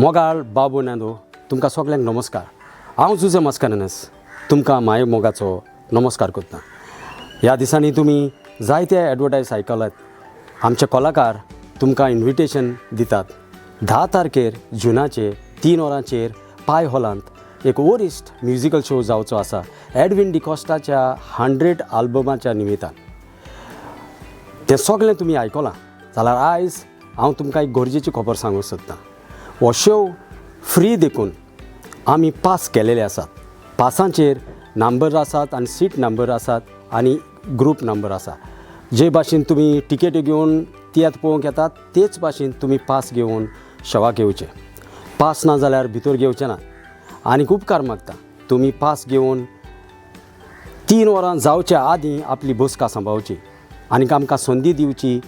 मोगाळ बाबू नांदो तुमकां सगळ्यांक नमस्कार। हांव जुजे मस्कारानस तुमकां माये मोगाचो नमस्कार करता। ह्या दिसांनी तुमी जायते एडवर्टायज आयकल्यात। आमचे कलाकार तुमकां इन्विटेशन दितात 10 तारखेर जुनाचे 3 वरांचेर पाय हॉलांत एक वरिश्ट म्युजिकल शो जावचो आसा एडविन डिकॉस्टाच्या 100 आल्बमाच्या निमित्तान। तें सगळें तुमी आयकलां जाल्यार आयज हांव तुमकां एक गरजेची खबर सांगूंक सोदतां। हो शो फ्री देखून आमी पास केलेले आसात। पासांचेर नंबर आसात आनी सीट नंबर आसात आनी ग्रूप नंबर आसा। जे भाशेन तुमी टिकेटी घेवन तियात्र पळोवंक येतात तेच भाशेन तुमी पास घेवन शोवाक येवचे। पास ना जाल्यार भितर घेवचे ना। आनी उपकार मागता तुमी पास घेवन 3 वरां जावच्या आदीं आपली बसका सांबाळची आनी आमकां संदी दिवची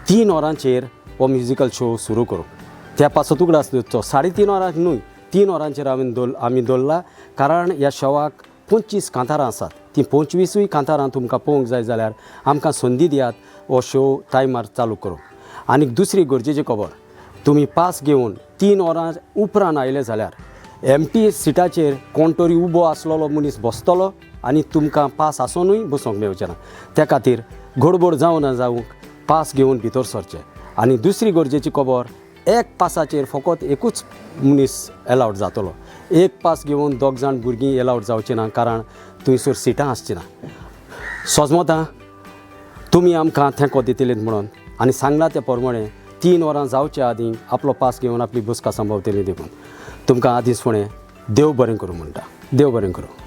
3 वरांचेर हो म्युजिकल शो सुरू करूं। त्या पासो तुगडास दिवचो 3:30 वरांक न्हय 3 वरांचेर आमी दवरला कारण ह्या शोवाक 25 कांतारां आसात। ती 25 कांतारां तुमकां पळोवंक जाय जाल्यार आमकां संदी दियात हो शो टायमार चालू करूं। आनी दुसरी गरजेची खबर तुमी पास घेवन 3 वरां उपरांत आयले जाल्यार एमटी सिटाचेर कोण तरी उबो आसलेलो मनीस बसतलो आनी तुमकां पास आसूनय बसूंक मेळचें ना। त्या खातीर गडबड जावं ना जावंक पास घेवन भितर सरचें। आनी दुसरी गरजेची खबर एक पासाचेर फकत एकूच मनीस एलावड जातलो। एक पास घेवन 2 जाण भुरगीं एलावड जावचीं ना कारण थंयसर सिटां आसचीं ना। सोजमोतां तुमी आमकां थेंको दितलें म्हणून आनी सांगलां त्या प्रमाणे 3 वरां जावच्या आदीं आपलो पास घेवन आपली बसका सांबाळटलीं देखून तुमकां आदींच फुडें देव बरें करूं म्हणटा। देव बरें करूं।